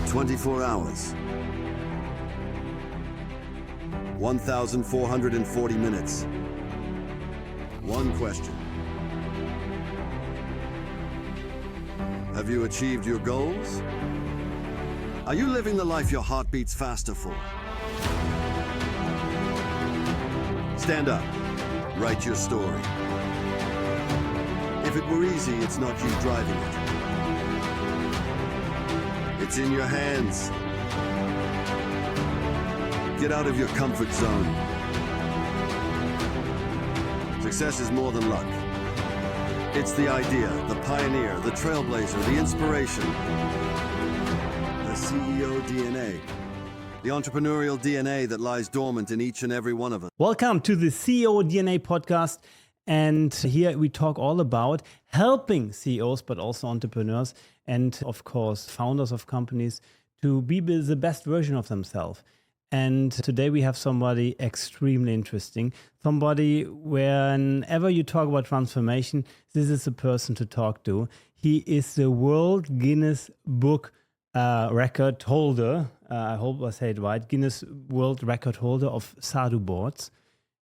24 hours. 1,440 minutes. One question. Have you achieved your goals? Are you living the life your heart beats faster for? Stand up. Write your story. If it were easy, it's not you driving it. It's in your hands. Get out of your comfort zone. Success is more than luck. It's the idea, the pioneer, the trailblazer, the inspiration. The CEO DNA. The entrepreneurial DNA that lies dormant in each and every one of us. Welcome to the CEO DNA podcast. And here we talk all about helping CEOs, but also entrepreneurs and, of course, founders of companies to be the best version of themselves. And today we have somebody extremely interesting, somebody whenever you talk about transformation, this is the person to talk to. He is the World Guinness Book Record holder. I hope I say it right. Guinness World Record holder of Sadhu boards.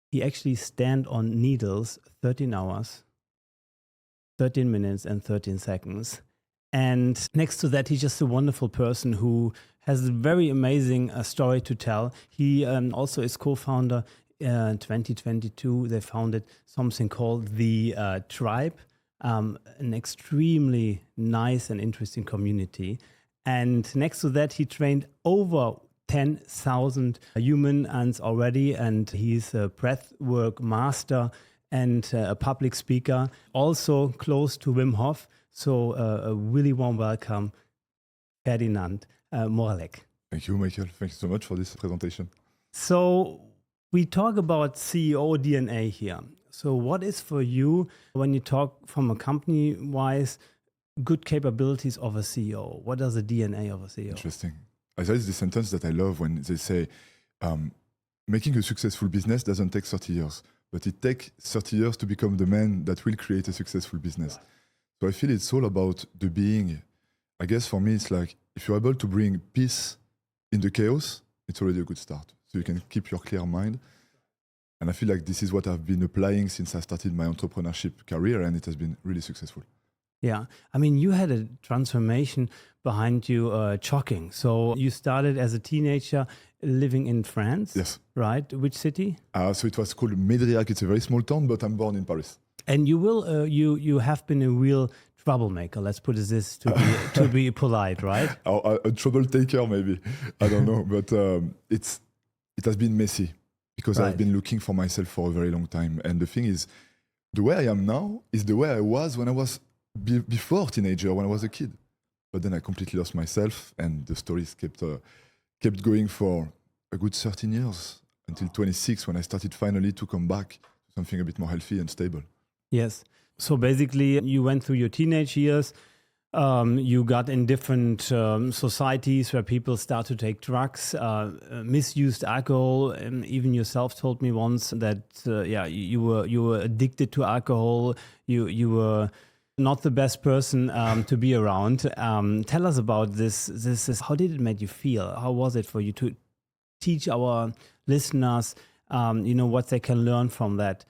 He actually stand on needles 13 hours, 13 minutes and 13 seconds. And next to that, he's just a wonderful person who has a very amazing story to tell. He also is co-founder in 2022. They founded something called the Tribe, an extremely nice and interesting community. And next to that, he trained over 10,000 humans already, and he's a breathwork master and a public speaker, also close to Wim Hof. So a really warm welcome, Ferdinand Morellec. Thank you, Michael. Thank you so much for this presentation. So we talk about CEO DNA here. So what is for you, when you talk from a company-wise, good capabilities of a CEO? What is the DNA of a CEO? Interesting. There is this sentence that I love when they say, making a successful business doesn't take 30 years, but it takes 30 years to become the man that will create a successful business. So I feel it's all about the being. I guess for me, it's like, if you're able to bring peace in the chaos, it's already a good start. So you can keep your clear mind. And I feel like this is what I've been applying since I started my entrepreneurship career, and it has been really successful. Yeah, I mean, you had a transformation behind you, shocking. So you started as a teenager living in France, Yes. Right? Which city? So it was called Médriac. It's a very small town, but I'm born in Paris. And you will, you have been a real troublemaker. Let's put it this to be polite, right? A trouble taker, maybe. I don't know, but it has been messy because Right. I've been looking for myself for a very long time. And the thing is, the way I am now is the way I was when I was before teenager, when I was a kid. But then I completely lost myself, and the stories kept going for a good 13 years until 26, when I started finally to come back to something a bit more healthy and stable. Yes. So basically, you went through your teenage years. You got in different societies where people start to take drugs, misused alcohol, and even yourself told me once that you were addicted to alcohol. You were not the best person to be around. Tell us about this. How did it make you feel? How was it for you to teach our listeners, what they can learn from that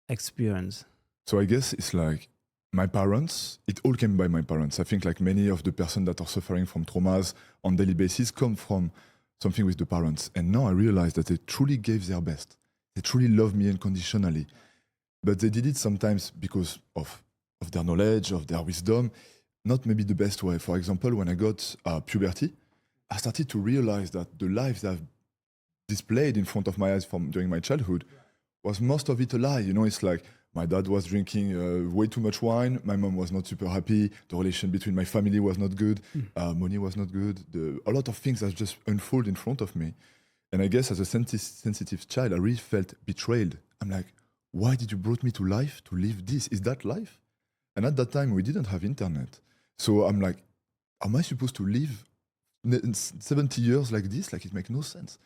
experience? So I guess it's like my parents, it all came by my parents. I think like many of the persons that are suffering from traumas on daily basis come from something with the parents. And now I realize that they truly gave their best. They truly love me unconditionally. But they did it sometimes because of their knowledge, of their wisdom, not maybe the best way. For example, when I got puberty, I started to realize that the life that I've displayed in front of my eyes during my childhood was most of it a lie. It's like my dad was drinking way too much wine. My mom was not super happy. The relation between my family was not good. Money was not good. A lot of things that just unfold in front of me. And I guess as a sensitive child, I really felt betrayed. I'm like, why did you brought me to life to live this? Is that life? And at that time, we didn't have internet. So I'm like, am I supposed to live 70 years like this? Like, it makes no sense.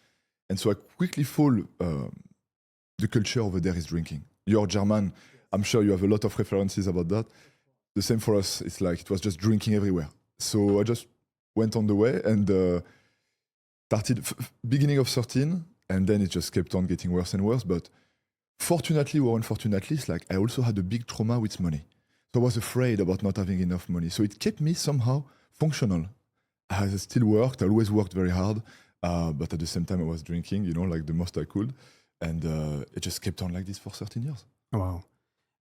And so I quickly fall, the culture over there is drinking. You're German. I'm sure you have a lot of references about that. The same for us. It's like, it was just drinking everywhere. So I just went on the way and started beginning of 13, and then it just kept on getting worse and worse. But fortunately or unfortunately, it's like I also had a big trauma with money. So I was afraid about not having enough money. So it kept me somehow functional. I still worked. I always worked very hard. But at the same time, I was drinking, like the most I could. And it just kept on like this for 13 years. Wow.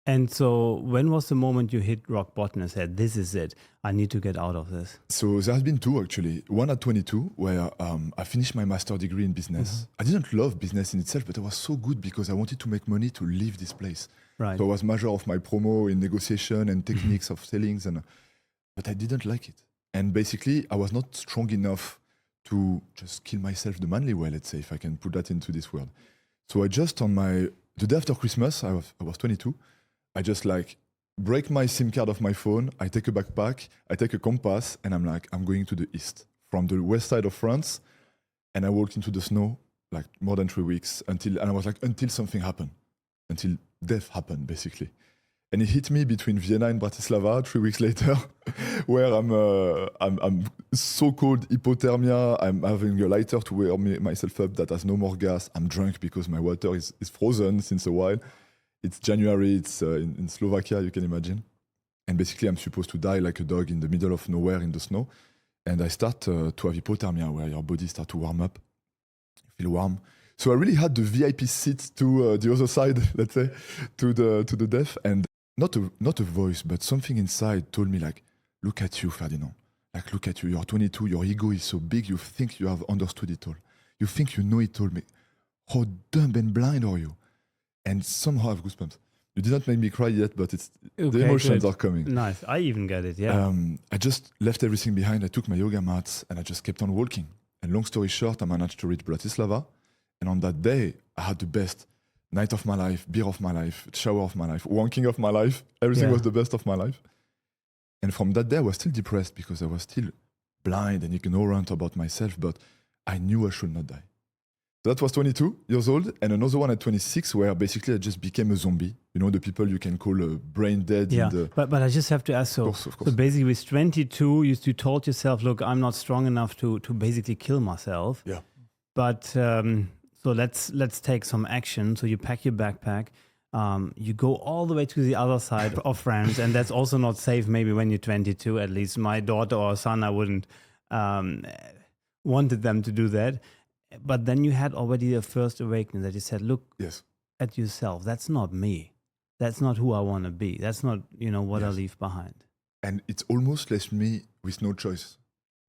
And so when was the moment you hit rock bottom and said, this is it, I need to get out of this? So there has been two, actually. One at 22, where I finished my master's degree in business. I didn't love business in itself, but I was so good because I wanted to make money to leave this place. Right. So I was major of my promo in negotiation and techniques of sellings, but I didn't like it. And basically, I was not strong enough to just kill myself the manly way, let's say, if I can put that into this word. So I just, the day after Christmas, I was 22, I just break my SIM card off my phone, I take a backpack, I take a compass, and I'm going to the east, from the west side of France, and I walked into the snow, more than 3 weeks, until something happened, until death happened, basically. And it hit me between Vienna and Bratislava 3 weeks later, where I'm so-called hypothermia. I'm having a lighter to wear myself up that has no more gas. I'm drunk because my water is frozen since a while. It's January, it's in Slovakia, you can imagine. And basically I'm supposed to die like a dog in the middle of nowhere in the snow. And I start to have hypothermia, where your body starts to warm up. You feel warm. So I really had the VIP seat to the other side, let's say, to the death. And not a voice, but something inside told me look at you, Ferdinand. Look at you. You're 22. Your ego is so big. You think you have understood it all. You think you know it all. How dumb and blind are you? And somehow I have goosebumps. You did not make me cry yet, but the emotions are coming. Nice. I even get it, yeah. I just left everything behind. I took my yoga mats and I just kept on walking. And long story short, I managed to reach Bratislava. And on that day, I had the best night of my life, beer of my life, shower of my life, wanking of my life. Everything was the best of my life. And from that day, I was still depressed because I was still blind and ignorant about myself, but I knew I should not die. So that was 22 years old. And another one at 26, where basically I just became a zombie. The people you can call brain dead. Yeah, but I just have to ask, of course. So basically with 22, you told yourself, look, I'm not strong enough to basically kill myself. Yeah. But so let's take some action. So you pack your backpack, you go all the way to the other side of France, and that's also not safe. Maybe when you're 22, at least my daughter or son, I wouldn't wanted them to do that. But then you had already a first awakening that you said, look at yourself. That's not me. That's not who I want to be. That's not what I leave behind. And it's almost left me with no choice.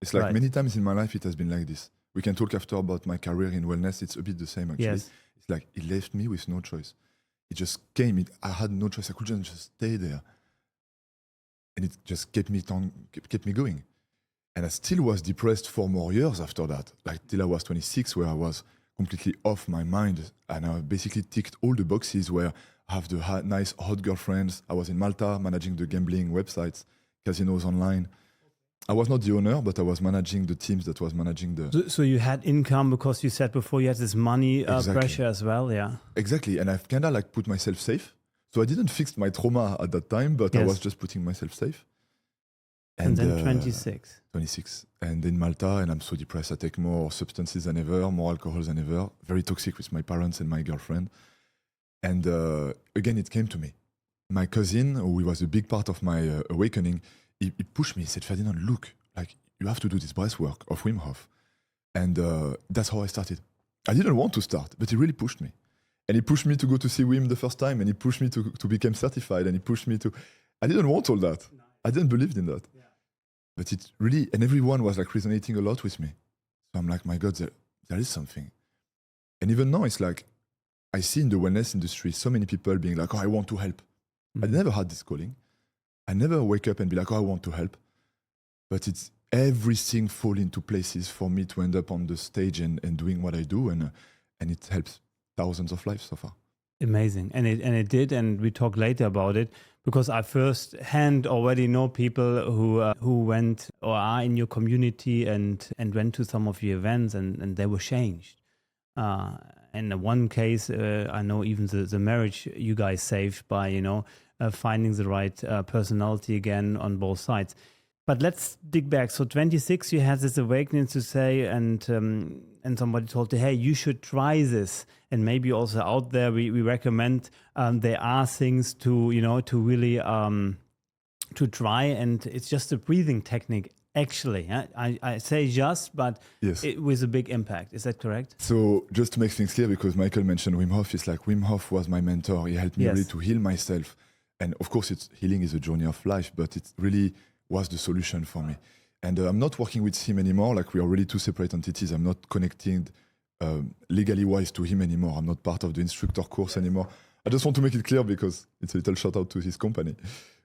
It's many times in my life it has been like this. We can talk after about my career in wellness. It's a bit the same, actually. Yes. It's it left me with no choice. It just came. I had no choice. I couldn't just stay there. And it just kept me going. And I still was depressed for more years after that, till I was 26, where I was completely off my mind. And I basically ticked all the boxes where I have the nice hot girlfriends. I was in Malta managing the gambling websites, casinos online. I was not the owner, but I was managing the teams that was managing the... So you had income because you said before you had this money pressure as well, yeah? Exactly, and I've kind of put myself safe. So I didn't fix my trauma at that time, but I was just putting myself safe. And then 26. 26. And in Malta, and I'm so depressed. I take more substances than ever, more alcohol than ever. Very toxic with my parents and my girlfriend. And again, it came to me. My cousin, who was a big part of my awakening, he pushed me. He said, Ferdinand, look, you have to do this breathwork of Wim Hof. And that's how I started. I didn't want to start, but he really pushed me. And he pushed me to go to see Wim the first time, and he pushed me to become certified, and he pushed me to... I didn't want all that. No. I didn't believe in that. Yeah. But it really... And everyone was resonating a lot with me. So I'm my God, there is something. And even now, it's I see in the wellness industry so many people being I want to help. Mm-hmm. I never had this calling. I never wake up and be I want to help. But it's everything fall into places for me to end up on the stage and doing what I do. And it helps thousands of lives so far. Amazing. And it did. And we talk later about it because I firsthand already know people who went or are in your community and went to some of your events and they were changed. And in one case, I know even the marriage you guys saved by, finding the right personality again on both sides. But let's dig back. So 26, you had this awakening to say, and somebody told you, hey, you should try this. And maybe also out there, we recommend there are things to, to really to try. And it's just a breathing technique, actually. I say just, but Yes. it with a big impact. Is that correct? So just to make things clear, because Michael mentioned Wim Hof, it's like Wim Hof was my mentor. He helped me Yes. really to heal myself. And of course, healing is a journey of life, but it really was the solution for me. And I'm not working with him anymore. Like, we are really two separate entities. I'm not connecting legally wise to him anymore. I'm not part of the instructor course anymore. I just want to make it clear because it's a little shout out to his company.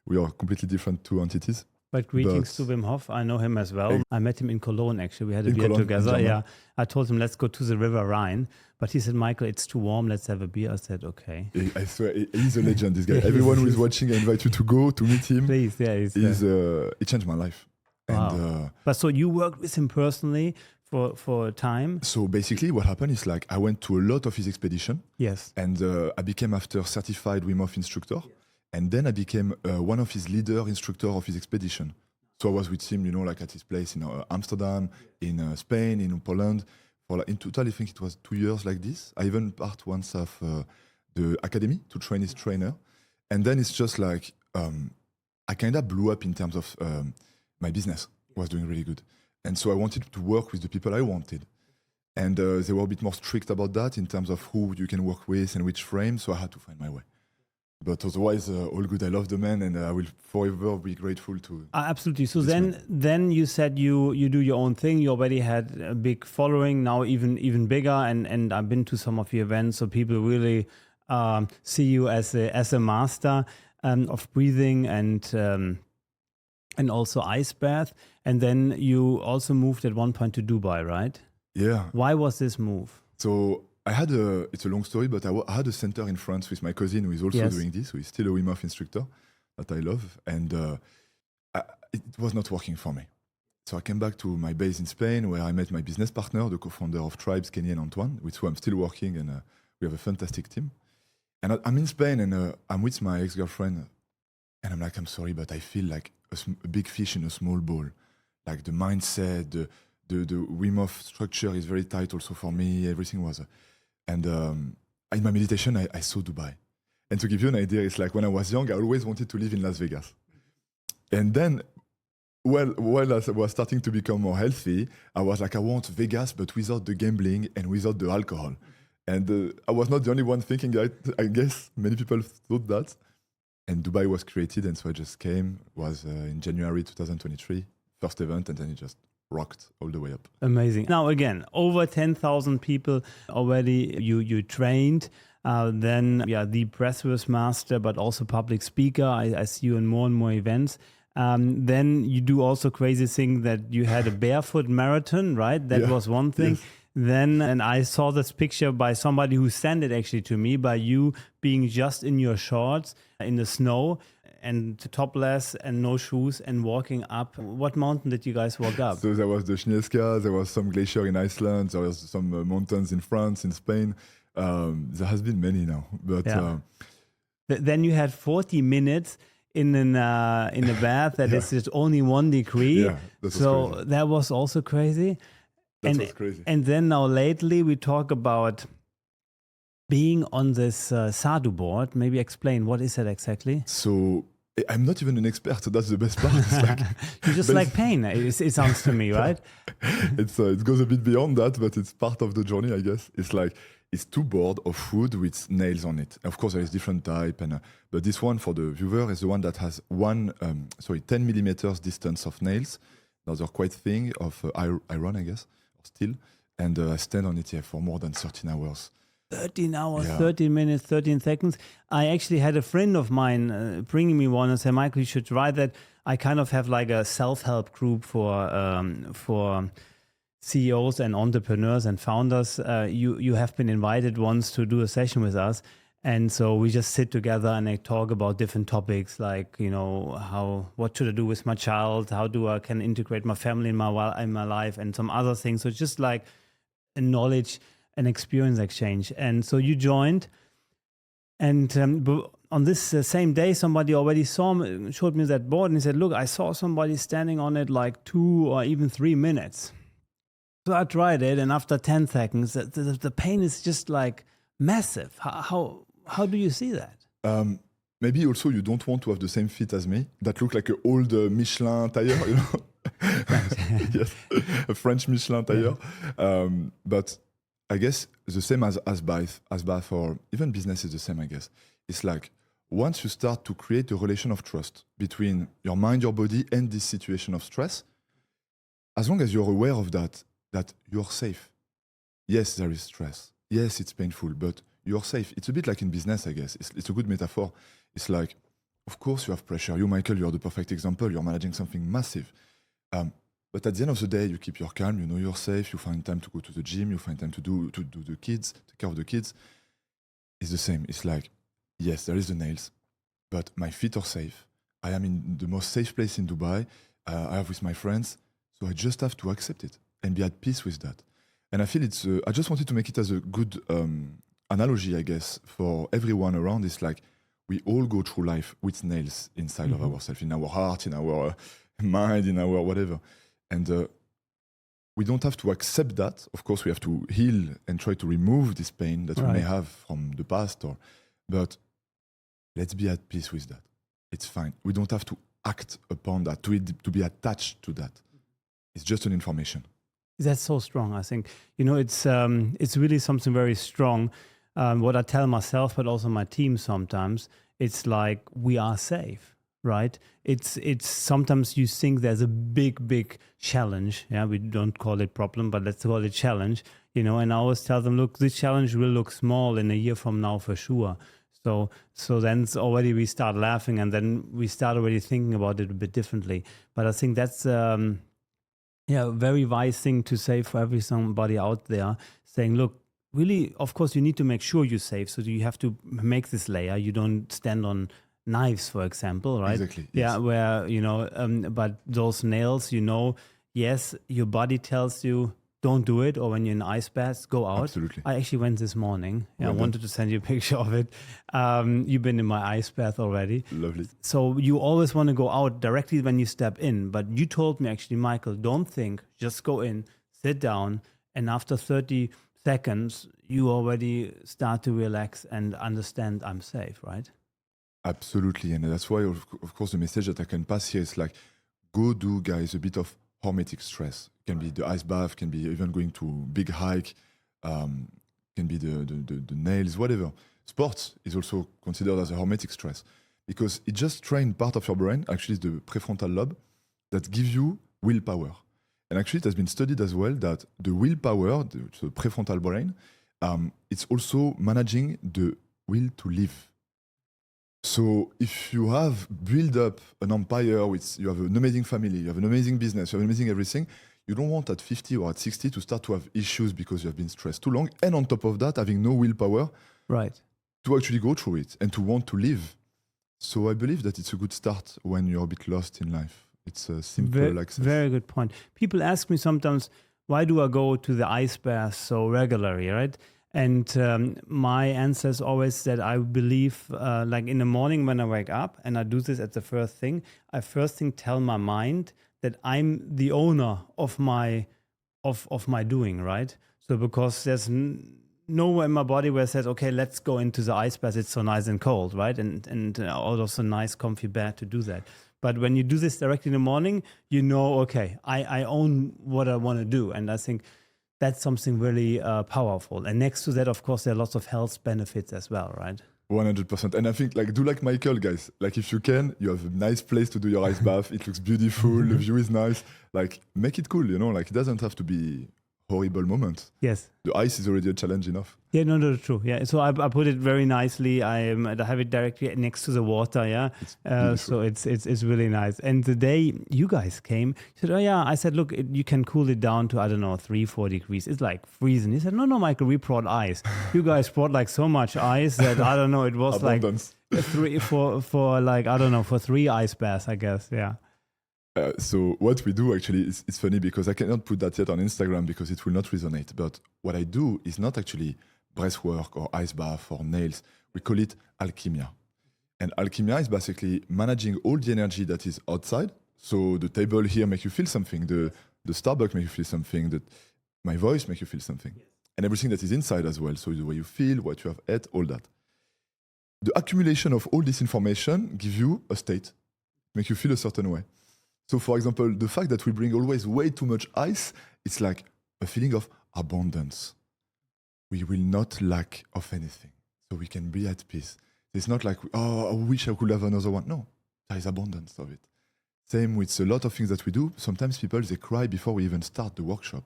We are completely different two entities. But greetings to Wim Hof. I know him as well. I met him in Cologne, actually. We had a In beer Cologne, together. in Yeah. Germany. I told him, let's go to the River Rhine. But he said, Michael, it's too warm. Let's have a beer. I said, okay. I swear, he's a legend, this guy. Everyone who is watching, I invite you to go to meet him. Please, yeah. It changed my life. Wow. And But so you worked with him personally for a time? so basically what happened is, like, I went to a lot of his expedition. Yes. And I became after certified Wim Hof instructor. And then I became one of his leader instructor of his expedition. So I was with him, like at his place in Amsterdam, in Spain, in Poland. In total, I think it was 2 years like this. I even part once of the academy to train his trainer. And then it's just like, I kind of blew up in terms of my business was doing really good. And so I wanted to work with the people I wanted. And they were a bit more strict about that in terms of who you can work with and which frame. So I had to find my way. But otherwise, all good. I love the man, and I will forever be grateful to. Absolutely. So then you said you do your own thing. You already had a big following, now even bigger. And I've been to some of your events, so people really see you as a master of breathing and also ice bath. And then you also moved at one point to Dubai, right? Yeah. Why was this move? So it's a long story, but I had a center in France with my cousin who is also doing this, who is still a Wim Hof instructor that I love. And it was not working for me. So I came back to my base in Spain, where I met my business partner, the co-founder of Tribes, Kenny and Antoine, with who I'm still working, and we have a fantastic team. And I'm in Spain, and I'm with my ex-girlfriend, and I'm like, I'm sorry, but I feel like a big fish in a small bowl. Like the mindset, the Wim Hof structure is very tight also for me. Everything was... And in my meditation, I saw Dubai. And to give you an idea, it's like when I was young, I always wanted to live in Las Vegas. And then, while I was starting to become more healthy, I was like, I want Vegas, but without the gambling and without the alcohol. And I was not the only one thinking that. I guess many people thought that. And Dubai was created, and so I just came. It was in January 2023, first event, and then it just rocked all the way up. Amazing. Now, again, over 10,000 people already you trained. Then, the Breathwork master, but also public speaker. I see you in more and more events. Then you do also crazy thing that you had a barefoot marathon, right? That was one thing. Yes. Then, and I saw this picture by somebody who sent it actually to me, by you being just in your shorts in the snow and topless and no shoes and walking up. What mountain did you guys walk up? So there was the Schneeska, there was some glacier in Iceland, there was some mountains in France, in Spain. There has been many now, but then you had 40 minutes in a bath that is just only 1 degree. Yeah, that was also crazy. That was crazy. And then now lately we talk about being on this Sadhu board. Maybe explain, what is that exactly? So I'm not even an expert, so that's the best part. It's like, you just like pain, it sounds to me, right? It goes a bit beyond that, but it's part of the journey, I guess. It's 2 boards of wood with nails on it. Of course, there is different type, but this one for the viewer is the one that has 10 millimeters distance of nails. Those are quite thin of iron, I guess, or steel. And I stand on it for more than 13 hours. 13 hours, 13 minutes, 13 seconds. I actually had a friend of mine bringing me one and said, Michael, you should try that. I kind of have like a self-help group for CEOs and entrepreneurs and founders. You have been invited once to do a session with us. And so we just sit together and I talk about different topics like, what should I do with my child? How can I integrate my family in my life and some other things. So it's just like a knowledge and experience exchange. And so you joined. And on this same day, somebody already showed me that board, and he said, look, I saw somebody standing on it like 2 or even 3 minutes. So I tried it, and after 10 seconds, the pain is just like massive. How do you see that? Maybe also you don't want to have the same feet as me that look like an old Michelin tire, you know? Yes, a French Michelin tire. Yeah. But I guess the same as bath or even business is the same, I guess. It's like once you start to create a relation of trust between your mind, your body, and this situation of stress, as long as you're aware of that you're safe. Yes, there is stress. Yes, it's painful, but you're safe. It's a bit like in business, I guess. It's a good metaphor. It's like, of course you have pressure. You, Michael, you're the perfect example. You're managing something massive. But at the end of the day, you keep your calm, you know you're safe, you find time to go to the gym, you find time to do the kids, take care of the kids. It's the same. It's like, yes, there is the nails, but my feet are safe. I am in the most safe place in Dubai. I have with my friends. So I just have to accept it and be at peace with that. And I feel I just wanted to make it as a good analogy, I guess, for everyone around. It's like we all go through life with nails inside of ourselves, in our heart, in our mind, in our whatever. And we don't have to accept that. Of course, we have to heal and try to remove this pain that we may have from the past. But let's be at peace with that. It's fine. We don't have to act upon that, to be attached to that. It's just an information. That's so strong. I think, it's really something very strong. What I tell myself, but also my team sometimes, it's like we are safe, right? It's sometimes you think there's a big challenge. Yeah, we don't call it problem, but let's call it challenge. And I always tell them, look, this challenge will look small in a year from now for sure. So then already we start laughing, and then we start already thinking about it a bit differently. But I think that's a very wise thing to say for somebody out there, saying, look, really, of course, you need to make sure you're safe. So you have to make this layer. You don't stand on knives, for example, right? Exactly. Yeah, yes. Where, but those nails, yes, your body tells you, don't do it. Or when you're in ice baths, go out. Absolutely. I actually went this morning. I wanted to send you a picture of it. You've been in my ice bath already. Lovely. So you always want to go out directly when you step in. But you told me actually, Michael, don't think, just go in, sit down. And after 30 seconds, you already start to relax and understand I'm safe, right? Absolutely. And that's why, of course, the message that I can pass here is like, go do, guys, a bit of hormetic stress. Can be the ice bath, can be even going to big hike, can be the nails, whatever. Sports is also considered as a hormetic stress because it just trains part of your brain, actually the prefrontal lobe, that gives you willpower. And actually it has been studied as well that the willpower, the prefrontal brain, it's also managing the will to live. So if you have built up an empire, you have an amazing family, you have an amazing business, you have amazing everything, you don't want at 50 or at 60 to start to have issues because you have been stressed too long. And on top of that, having no willpower to actually go through it and to want to live. So I believe that it's a good start when you're a bit lost in life. It's a simple access. Very good point. People ask me sometimes, why do I go to the ice bath so regularly, right? And my answer is always that I believe, like in the morning when I wake up, and I do this at the first thing, I first thing tell my mind that I'm the owner of my doing, right? So because there's nowhere in my body where it says, okay, let's go into the ice bath, it's so nice and cold, right? And also nice comfy bed to do that. But when you do this directly in the morning, okay, I own what I want to do. And I think that's something really powerful. And next to that, of course, there are lots of health benefits as well, right? 100%. And I think, do like Michael, guys. Like, if you can, you have a nice place to do your ice bath. It looks beautiful. The view is nice. Like, make it cool, Like, it doesn't have to be horrible moment. Yes. The ice is already a challenge enough. Yeah, no, true. Yeah, so I put it very nicely. I have it directly next to the water. Yeah, so it's really nice. And the day you guys came, you said, "Oh yeah," I said, "Look, you can cool it down to 3-4 degrees. It's like freezing." He said, "No, Michael, we brought ice. You guys brought like so much ice that it was abundance. Like 3 for 3 ice baths, I guess." Yeah. So what we do actually, it's funny because I cannot put that yet on Instagram because it will not resonate. But what I do is not actually breathwork or ice bath or nails. We call it alchemia. And alchemia is basically managing all the energy that is outside. So the table here make you feel something, the Starbucks make you feel something, my voice make you feel something. And everything that is inside as well. So the way you feel, what you have ate, all that. The accumulation of all this information gives you a state, make you feel a certain way. So for example, the fact that we bring always way too much ice, it's like a feeling of abundance. We will not lack of anything. So we can be at peace. It's not like, oh, I wish I could have another one. No, there is abundance of it. Same with a lot of things that we do. Sometimes people, they cry before we even start the workshop.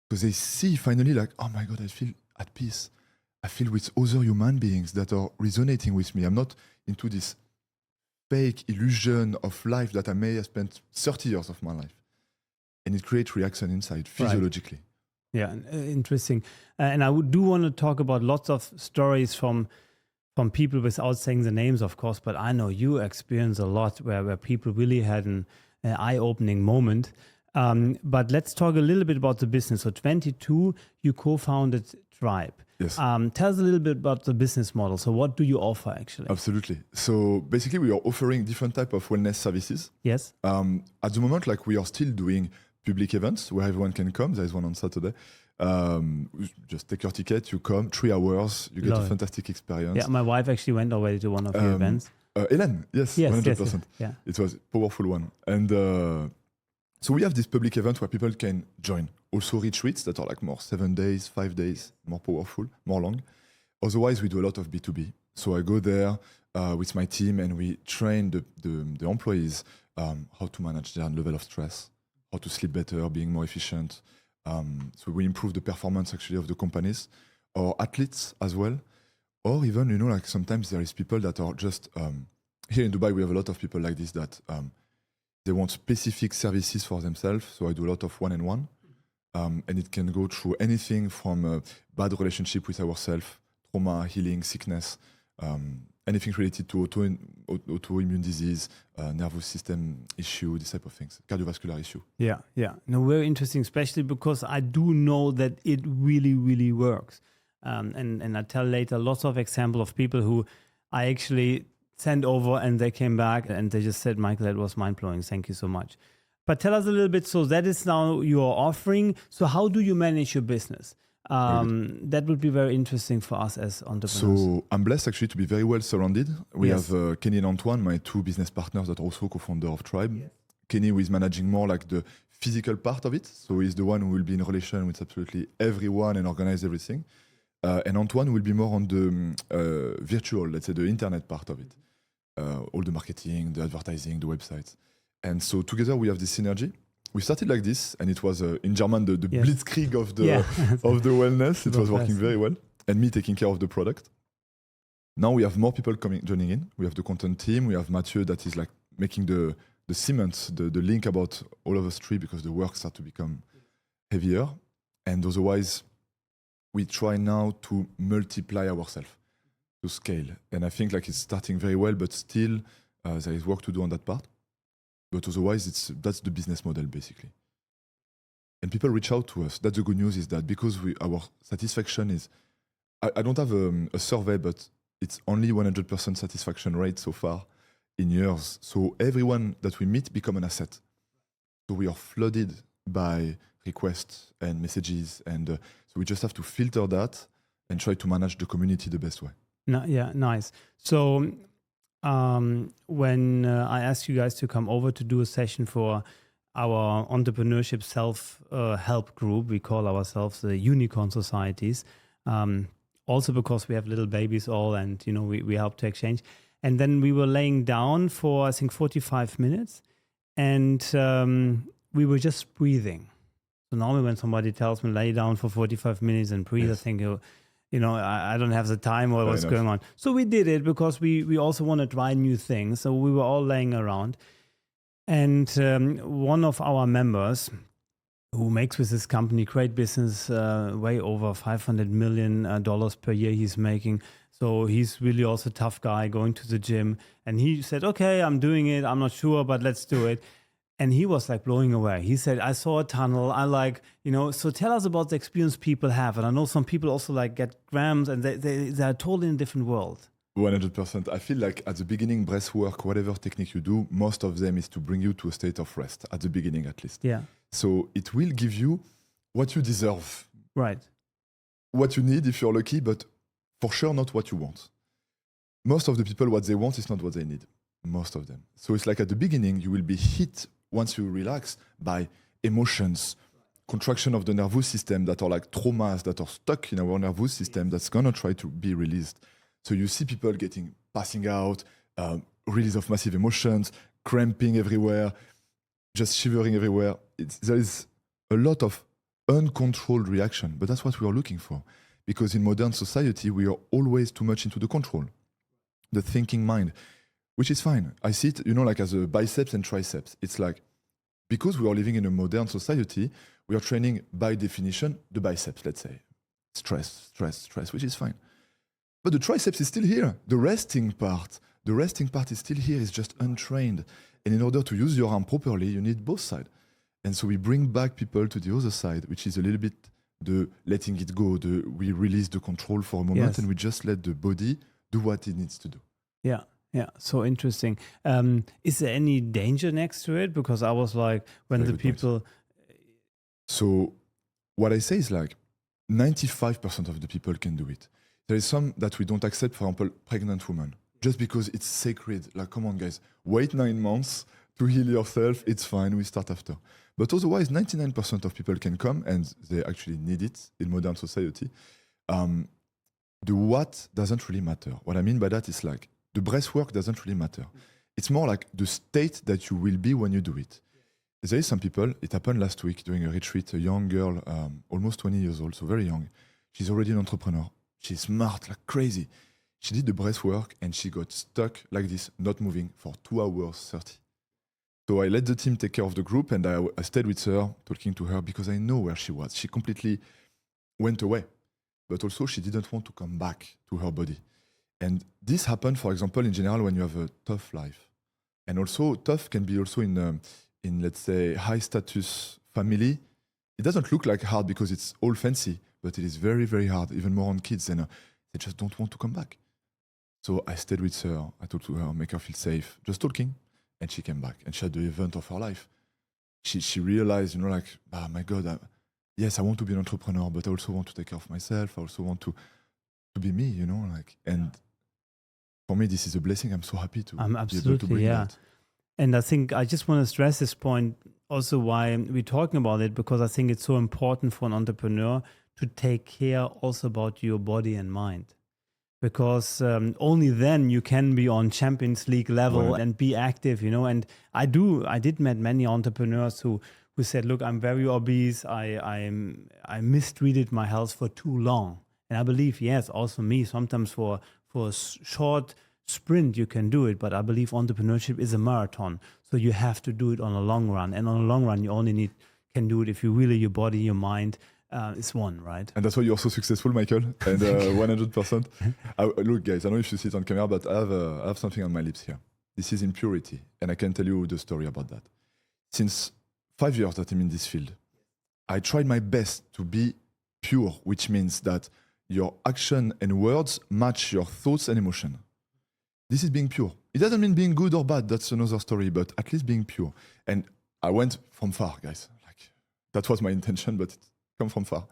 Because they see finally like, oh my God, I feel at peace. I feel with other human beings that are resonating with me. I'm not into this fake illusion of life that I may have spent 30 years of my life. And it creates reaction inside, physiologically. Right. Yeah, interesting. And I do want to talk about lots of stories from people without saying the names, of course, but I know you experience a lot where people really had an eye-opening moment. But let's talk a little bit about the business. So 22, you co-founded Tribe. Yes. Tell us a little bit about the business model. So what do you offer actually? Absolutely. So basically we are offering different type of wellness services. Yes. At the moment, like we are still doing public events where everyone can come. There is one on Saturday. Just take your ticket, you come, 3 hours, you get a fantastic experience. Yeah, my wife actually went already to one of your events. Hélène, yes, 100%. Yes. Yeah. It was a powerful one. And so we have this public event where people can join. Also retreats that are like more 7 days, 5 days, more powerful, more long. Otherwise, we do a lot of B2B. So I go there with my team and we train the employees how to manage their level of stress, how to sleep better, being more efficient. So we improve the performance actually of the companies or athletes as well. Or even, you know, like sometimes there is people that are just, here in Dubai, we have a lot of people like this that they want specific services for themselves. So I do a lot of one-on-one. And it can go through anything from a bad relationship with ourselves, trauma, healing, sickness, anything related to autoimmune disease, nervous system issue, this type of things, cardiovascular issue. Yeah. No, very interesting, especially because I do know that it really, really works. And I tell later lots of examples of people who I actually sent over and they came back and they just said, Michael, that was mind-blowing. Thank you so much. But tell us a little bit, so that is now your offering. So how do you manage your business? That would be very interesting for us as entrepreneurs. So I'm blessed actually to be very well surrounded. We have Kenny and Antoine, my 2 business partners that are also co-founder of Tribe. Yes. Kenny who is managing more like the physical part of it. So he's the one who will be in relation with absolutely everyone and organize everything. And Antoine will be more on the virtual, let's say the internet part of it. All the marketing, the advertising, the websites. And so together we have this synergy. We started like this, and it was in German the blitzkrieg of the wellness. It was working very well, and me taking care of the product. Now we have more people joining in. We have the content team. We have Mathieu that is like making the cement, the link about all of us 3 because the work starts to become heavier. And otherwise, we try now to multiply ourselves, to scale. And I think like it's starting very well, but still there is work to do on that part. But otherwise, that's the business model, basically. And people reach out to us. That's the good news, is that because our satisfaction is... I don't have a survey, but it's only 100% satisfaction rate so far in years. So everyone that we meet become an asset. So we are flooded by requests and messages. And so we just have to filter that and try to manage the community the best way. Yeah, nice. So... when I asked you guys to come over to do a session for our entrepreneurship self-help group, we call ourselves the Unicorn Societies, also because we have little babies all and, you know, we help to exchange. And then we were laying down for, I think, 45 minutes and we were just breathing. So normally when somebody tells me lay down for 45 minutes and breathe, I think, you know, I don't have the time or what's going on. So we did it because we also want to try new things. So we were all laying around. And one of our members who makes with this company great business, way over $500 million per year he's making. So he's really also a tough guy going to the gym. And he said, okay, I'm doing it. I'm not sure, but let's do it. And he was like blowing away. He said, I saw a tunnel. I like, you know, so tell us about the experience people have. And I know some people also like get grams and they're totally in a different world. 100%. I feel like at the beginning, breathwork, whatever technique you do, most of them is to bring you to a state of rest, at the beginning at least. Yeah. So it will give you what you deserve, Right. what you need if you're lucky, but for sure not what you want. Most of the people, what they want is not what they need. Most of them. So it's like at the beginning, you will be hit once you relax by emotions, contraction of the nervous system that are like traumas that are stuck in our nervous system that's gonna try to be released. So you see people passing out, release of massive emotions, cramping everywhere, just shivering everywhere. There is a lot of uncontrolled reaction, but that's what we are looking for. Because in modern society, we are always too much into the control, the thinking mind, which is fine. I see it, like as a biceps and triceps. It's like, because we are living in a modern society, we are training by definition the biceps, let's say. Stress, which is fine. But the triceps is still here. The resting part is still here. It's just untrained. And in order to use your arm properly, you need both sides. And so we bring back people to the other side, which is a little bit the letting it go. We release the control for a moment, and we just let the body do what it needs to do. Yeah. Yeah, so interesting. Is there any danger next to it? Because I was like, when Very the good people... point. So what I say is like 95% of the people can do it. There is some that we don't accept, for example, pregnant women, just because it's sacred. Like, come on, guys, wait 9 months to heal yourself. It's fine. We start after. But otherwise, 99% of people can come, and they actually need it in modern society. The what doesn't really matter. What I mean by that is like, the breathwork doesn't really matter. It's more like the state that you will be when you do it. There is some people, it happened last week during a retreat, a young girl, almost 20 years old, so very young. She's already an entrepreneur. She's smart, like crazy. She did the breathwork and she got stuck like this, not moving for 2 hours 30. So I let the team take care of the group, and I stayed with her, talking to her, because I know where she was. She completely went away, but also she didn't want to come back to her body. And this happened, for example, in general, when you have a tough life. And also, tough can be also in let's say, high status family. It doesn't look like hard because it's all fancy, but it is very, very hard, even more on kids. And they just don't want to come back. So I stayed with her. I talked to her, make her feel safe, just talking. And she came back, and she had the event of her life. She realized, like, my God, yes, I want to be an entrepreneur, but I also want to take care of myself. I also want to be me, and for me, this is a blessing. I'm so happy to be able to bring that. And I think I just want to stress this point also why we're talking about it, because I think it's so important for an entrepreneur to take care also about your body and mind. Because only then you can be on Champions League level and be active, And I did meet many entrepreneurs who said, look, I'm very obese. I mistreated my health for too long. And I believe, yes, also me, sometimes for a short sprint, you can do it. But I believe entrepreneurship is a marathon. So you have to do it on a long run. And on a long run, you only can do it if you really, your body, your mind is one, right? And that's why you're so successful, Michael. And 100%. Look, guys, I don't know if you see it on camera, but I have something on my lips here. This is impurity. And I can tell you the story about that. Since 5 years that I'm in this field, I tried my best to be pure, which means that your action and words match your thoughts and emotion. This is being pure. It doesn't mean being good or bad. That's another story, but at least being pure. And I went from far, guys. Like, that was my intention, but it come from far.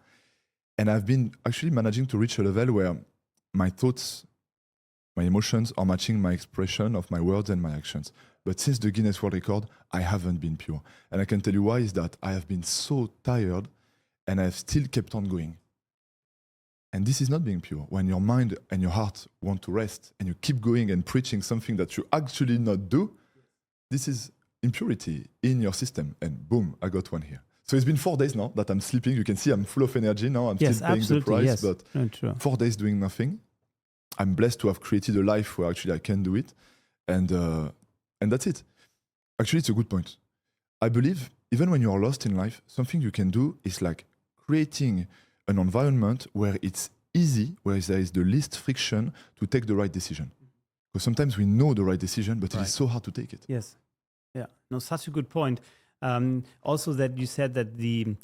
And I've been actually managing to reach a level where my thoughts, my emotions are matching my expression of my words and my actions. But since the Guinness World Record, I haven't been pure. And I can tell you why is that I have been so tired and I've still kept on going. And this is not being pure. When your mind and your heart want to rest and you keep going and preaching something that you actually not do, this is impurity in your system. And boom, I got one here. So it's been 4 days now that I'm sleeping. You can see I'm full of energy now. I'm still paying the price, but 4 days doing nothing. I'm blessed to have created a life where actually I can do it. And that's it. Actually, it's a good point. I believe even when you are lost in life, something you can do is like creating an environment where it's easy, where there is the least friction to take the right decision. Because sometimes we know the right decision, but it is so hard to take it. Yes. Yeah. No, such a good point. Also that you said that the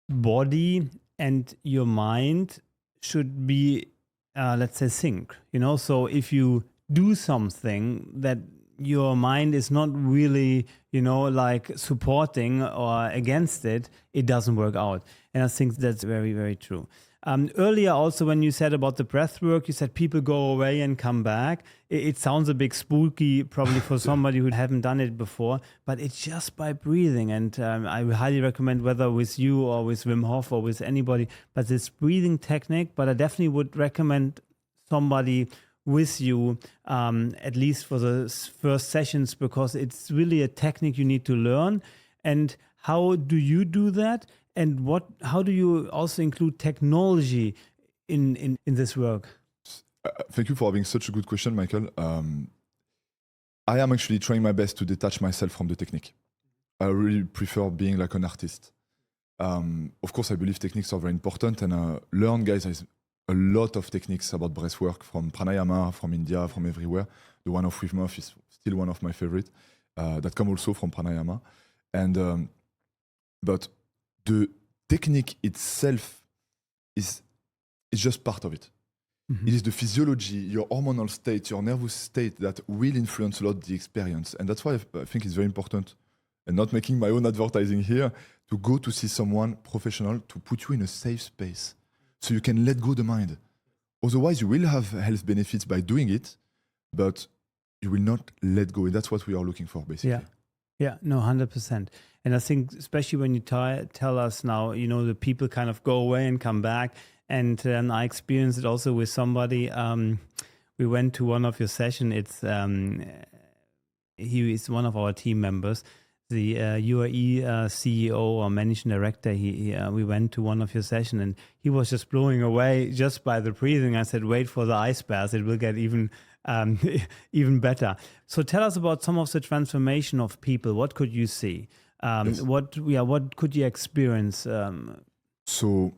body and your mind should be let's say, think. So if you do something that your mind is not really, like supporting or against it, it doesn't work out. And I think that's very, very true. Earlier, also, when you said about the breath work, you said people go away and come back. It sounds a bit spooky, probably for somebody who haven't done it before, but it's just by breathing. And I highly recommend, whether with you or with Wim Hof or with anybody, but this breathing technique. But I definitely would recommend somebody with you, at least for the first sessions, because it's really a technique you need to learn. And how do you do that? And how do you also include technology in this work? Thank you for having such a good question, Michael. I am actually trying my best to detach myself from the technique. I really prefer being like an artist. Of course, I believe techniques are very important, and learn, guys. There's a lot of techniques about breathwork from pranayama, from India, from everywhere. The one of Wim Hof is still one of my favorite. That come also from pranayama, and but the technique itself is just part of it. Mm-hmm. It is the physiology, your hormonal state, your nervous state that will influence a lot the experience. And that's why I think it's very important, and not making my own advertising here, to go to see someone professional to put you in a safe space so you can let go the mind. Otherwise, you will have health benefits by doing it, but you will not let go. And that's what we are looking for, basically. Yeah, no, 100%. And I think, especially when you tell us now, the people kind of go away and come back. And I experienced it also with somebody. We went to one of your sessions. He is one of our team members, the UAE CEO or managing director. We went to one of your sessions, and he was just blowing away just by the breathing. I said, wait for the ice bath. It will get even better. So tell us about some of the transformation of people. What could you see? Yes. What could you experience? So,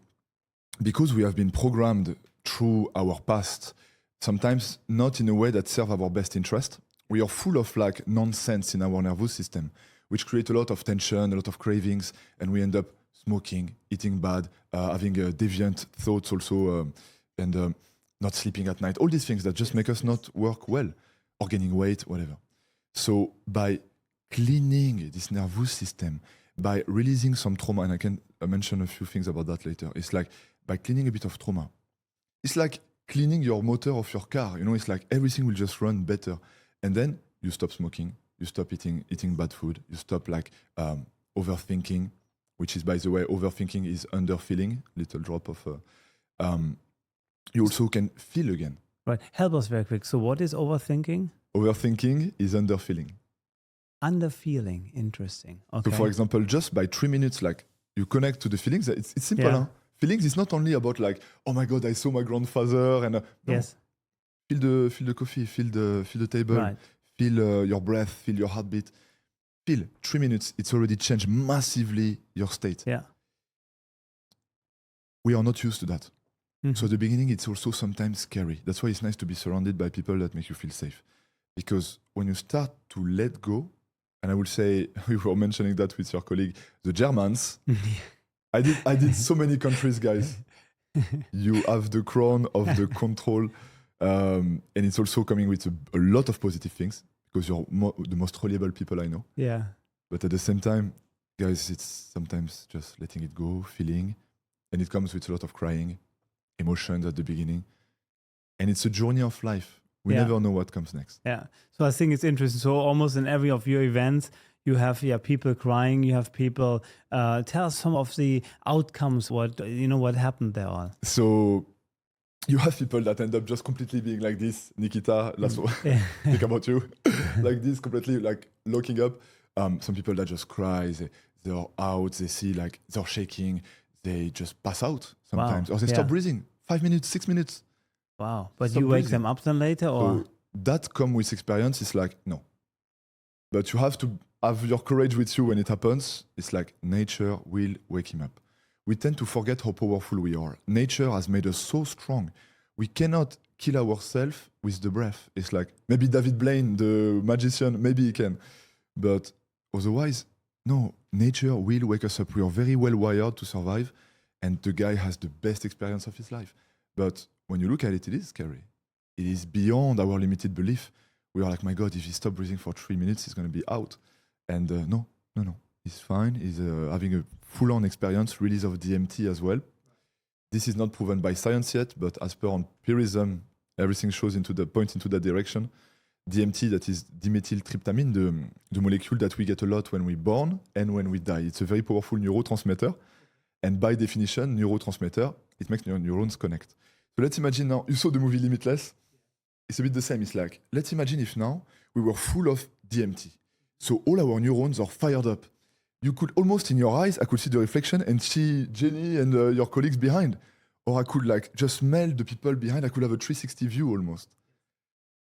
because we have been programmed through our past, sometimes not in a way that serves our best interest, we are full of like nonsense in our nervous system, which create a lot of tension, a lot of cravings, and we end up smoking, eating bad, having deviant thoughts also, and not sleeping at night. All these things that just make us not work well, or gaining weight, whatever. So by cleaning this nervous system, by releasing some trauma, and I can mention a few things about that later. It's like by cleaning a bit of trauma. It's like cleaning your motor of your car. It's like everything will just run better. And then you stop smoking, you stop eating bad food, you stop like overthinking, which is, by the way, overthinking is underfeeling, little drop of... you also can feel again. Right. Help us very quick. So what is overthinking? Overthinking is underfeeling. Underfeeling. Interesting. Okay. So for example, just by 3 minutes, like you connect to the feelings. It's simple. Yeah. Huh? Feelings is not only about like, oh my God, I saw my grandfather, and no. Yes. Feel the coffee, feel the table, right. Feel your breath, feel your heartbeat. Feel 3 minutes. It's already changed massively your state. Yeah. We are not used to that. Mm-hmm. So at the beginning, it's also sometimes scary. That's why it's nice to be surrounded by people that make you feel safe. Because when you start to let go, and I will say, we were mentioning that with your colleague, the Germans. I did so many countries, guys. You have the crown of the control. And it's also coming with a lot of positive things, because you're the most reliable people I know. Yeah. But at the same time, guys, it's sometimes just letting it go, feeling. And it comes with a lot of crying, emotions at the beginning. And it's a journey of life. We never know what comes next. Yeah. So I think it's interesting. So almost in every of your events, you have people crying, you have people tell us some of the outcomes, what happened there all. So you have people that end up just completely being like this. Nikita, last one. Think about you. Like this, completely like locking up. Some people that just cry, they're out, they see like they're shaking, they just pass out sometimes. Or they stop breathing. 5 minutes, 6 minutes. Wow. But you wake them up then later, or? So that come with experience. It's like, no. But you have to have your courage with you when it happens. It's like nature will wake him up. We tend to forget how powerful we are. Nature has made us so strong. We cannot kill ourselves with the breath. It's like, maybe David Blaine, the magician, maybe he can. But otherwise, no, nature will wake us up. We are very well wired to survive. And the guy has the best experience of his life. But when you look at it, it is scary. It is beyond our limited belief. We are like, my God, if he stops breathing for 3 minutes, he's going to be out. And no. He's fine. He's having a full-on experience, release of DMT as well. This is not proven by science yet, but as per empirism, everything shows into that direction. DMT, that is dimethyltryptamine, the molecule that we get a lot when we're born and when we die. It's a very powerful neurotransmitter. And by definition, neurotransmitter, it makes your neurons connect. So let's imagine now, you saw the movie Limitless? It's a bit the same. It's like, let's imagine if now we were full of DMT. So all our neurons are fired up. You could almost, in your eyes, I could see the reflection and see Jenny and your colleagues behind. Or I could like just smell the people behind. I could have a 360 view almost.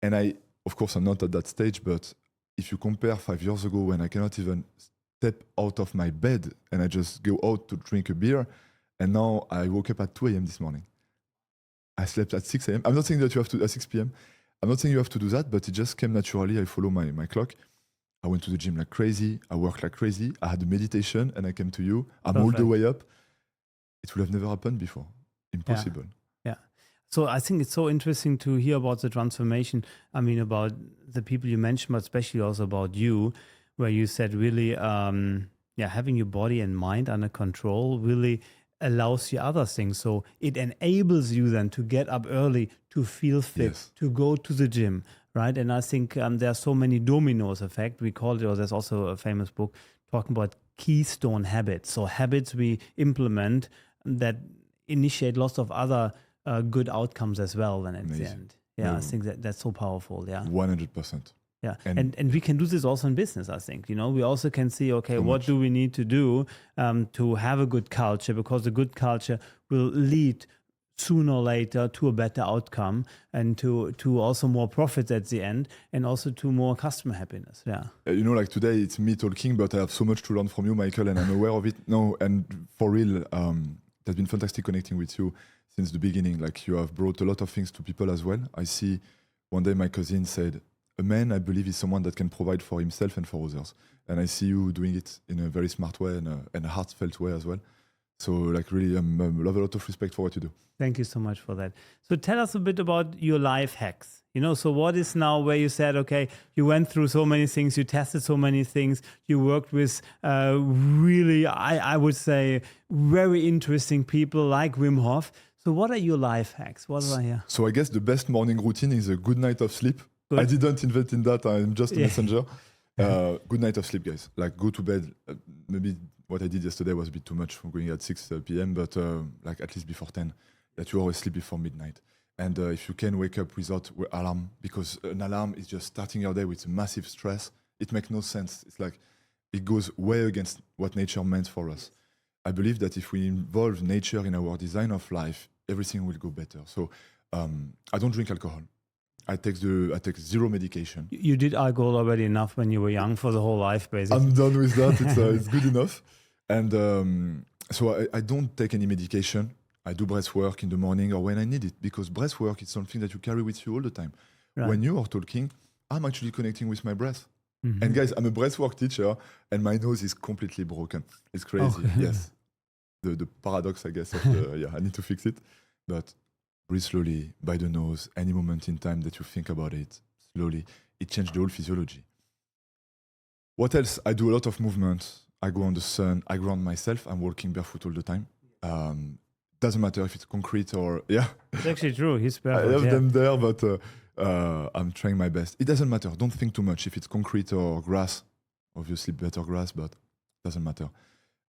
And of course, I'm not at that stage, but if you compare 5 years ago when I cannot even step out of my bed and I just go out to drink a beer, and now I woke up at 2 a.m. this morning. I slept at 6 a.m. I'm not saying that you have to, at 6 p.m. I'm not saying you have to do that, but it just came naturally. I follow my clock. I went to the gym like crazy. I worked like crazy. I had a meditation and I came to you. I'm all the way up. It would have never happened before. Impossible. Yeah. So I think it's so interesting to hear about the transformation. I mean, about the people you mentioned, but especially also about you, where you said really, having your body and mind under control really allows you other things. So it enables you then to get up early, to feel fit, to go to the gym, right? And I think there are so many dominoes effect. We call it, or there's also a famous book talking about keystone habits. So habits we implement that initiate lots of other good outcomes as well then at the end. Yeah, I think that's so powerful. Yeah. 100%. Yeah, and we can do this also in business, I think. You know, we also can see, okay, what do we need to do to have a good culture? Because a good culture will lead sooner or later to a better outcome and to also more profits at the end and also to more customer happiness. Yeah. You know, like today it's me talking, but I have so much to learn from you, Michael, and I'm aware of it. No, and for real, it has been fantastic connecting with you since the beginning. Like you have brought a lot of things to people as well. I see one day my cousin said, a man, I believe, is someone that can provide for himself and for others. And I see you doing it in a very smart way and a heartfelt way as well. So like really, I have a lot of respect for what you do. Thank you so much for that. So tell us a bit about your life hacks. You know, so what is now where you said, okay, you went through so many things, you tested so many things, you worked with really, I would say, very interesting people like Wim Hof. So what are your life hacks? What are here? So I guess the best morning routine is a good night of sleep. Good. I didn't invent in that. I'm just a messenger. Good night of sleep, guys. Like go to bed. Maybe what I did yesterday was a bit too much for going at 6 p.m. But like at least before 10, that you always sleep before midnight. And if you can wake up without alarm, because an alarm is just starting your day with massive stress. It makes no sense. It's like it goes way against what nature meant for us. I believe that if we involve nature in our design of life, everything will go better. So I don't drink alcohol. I take zero medication. You did alcohol already enough when you were young for the whole life, basically. I'm done with that. It's good enough. And so I don't take any medication. I do breath work in the morning or when I need it, because breath work is something that you carry with you all the time. Right. When you are talking, I'm actually connecting with my breath. Mm-hmm. And guys, I'm a breathwork teacher and my nose is completely broken. It's crazy. Okay. Yes. The paradox, I guess, of I need to fix it. But breathe slowly by the nose, any moment in time that you think about it, slowly. It changed the whole physiology. What else? I do a lot of movement. I go on the sun. I ground myself. I'm walking barefoot all the time. Doesn't matter if it's concrete or, It's actually true. He's barefoot. I have them there, but I'm trying my best. It doesn't matter. Don't think too much. If it's concrete or grass, obviously better grass, but it doesn't matter.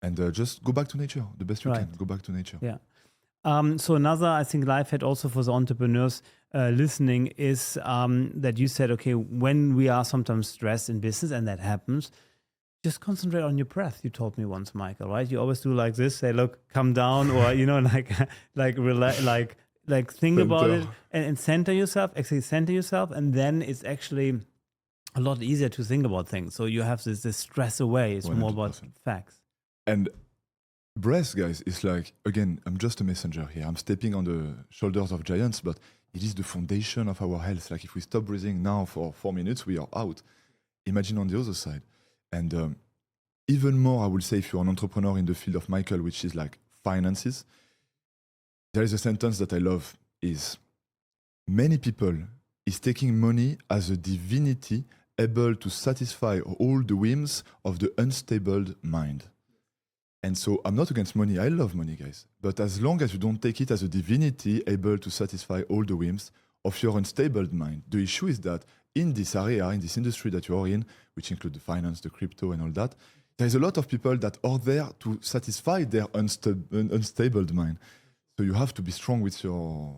And just go back to nature. The best you can. Go back to nature. Yeah. So another, I think, life hack also for the entrepreneurs listening is that you said, okay, when we are sometimes stressed in business, and that happens, just concentrate on your breath. You told me once, Michael, right? You always do like this, say, look, come down, or like think about it and center yourself. Actually, center yourself, and then it's actually a lot easier to think about things. So you have this stress away. It's 100%. More about facts. And breath, guys, is like, again, I'm just a messenger here. I'm stepping on the shoulders of giants, but it is the foundation of our health. Like if we stop breathing now for 4 minutes, we are out. Imagine on the other side. And even more, I would say, if you're an entrepreneur in the field of Michael, which is like finances, there is a sentence that I love. is many people is taking money as a divinity able to satisfy all the whims of the unstable mind. And so I'm not against money. I love money, guys. But as long as you don't take it as a divinity able to satisfy all the whims of your unstable mind, the issue is that in this area, in this industry that you are in, which include the finance, the crypto and all that, there's a lot of people that are there to satisfy their unstable mind. So you have to be strong with your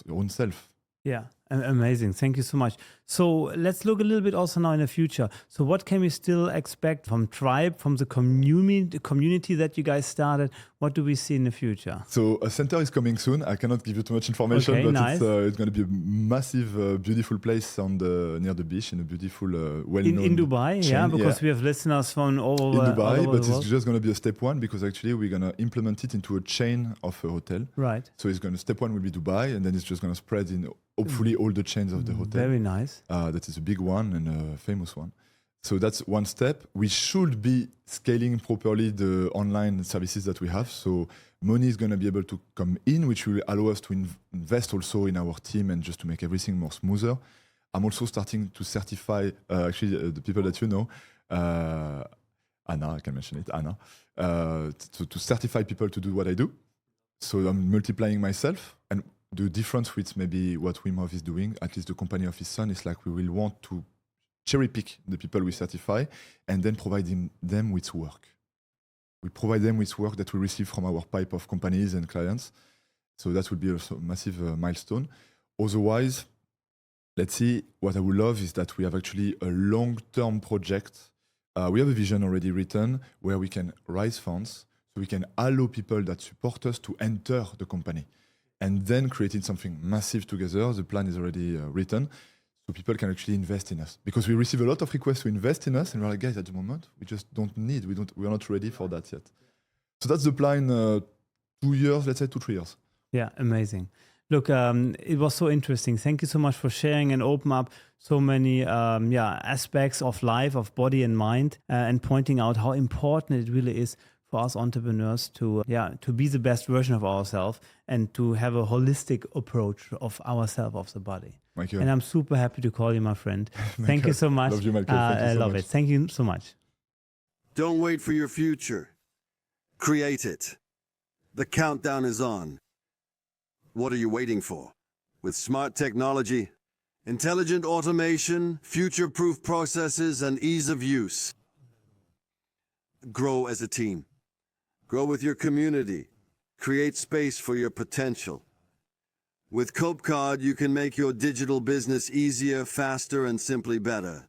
own self. Yeah, amazing. Thank you so much. So let's look a little bit also now in the future. So what can we still expect from Tribe, from the community that you guys started? What do we see in the future? So a center is coming soon. I cannot give you too much information, Okay, but nice. it's going to be a massive, beautiful place near the beach in a beautiful, well-known In Dubai, chain. yeah, because we have listeners from all over, in Dubai, all over but the world. it's just going to be a step one because actually we're going to implement it into a chain of a hotel. Right. So step one will be Dubai, and then it's just going to spread in hopefully all the chains of the hotel. Very nice. That is a big one and a famous one. So that's one step. We should be scaling properly the online services that we have. So money is going to be able to come in, which will allow us to invest also in our team and just to make everything more smoother. I'm also starting to certify, the people that you know, Anna, I can mention it, Anna, to certify people to do what I do. So I'm multiplying myself. And the difference with maybe what Wim Hof is doing, at least the company of his son, is like we will want to cherry pick the people we certify and then providing them with work. We provide them with work that we receive from our pipe of companies and clients. So that would be also a massive milestone. Otherwise, let's see, what I would love is that we have actually a long-term project. We have a vision already written where we can raise funds so we can allow people that support us to enter the company. And then creating something massive together. The plan is already written, so people can actually invest in us. Because we receive a lot of requests to invest in us, and we're like, guys, at the moment, we just don't need, we're not ready for that yet. So that's the plan, 2 years, let's say 2-3 years. Yeah, amazing. Look, it was so interesting. Thank you so much for sharing and open up so many aspects of life, of body and mind, and pointing out how important it really is for us entrepreneurs to be the best version of ourselves and to have a holistic approach of ourselves, of the body. Michael. And I'm super happy to call you my friend. Thank you so much. Love you, Michael. Thank you I so love much. it. Thank you so much. Don't wait for your future. Create it. The countdown is on. What are you waiting for? With smart technology, intelligent automation, future-proof processes, and ease of use. Grow as a team. Grow with your community. Create space for your potential. With Copecard, you can make your digital business easier, faster, and simply better.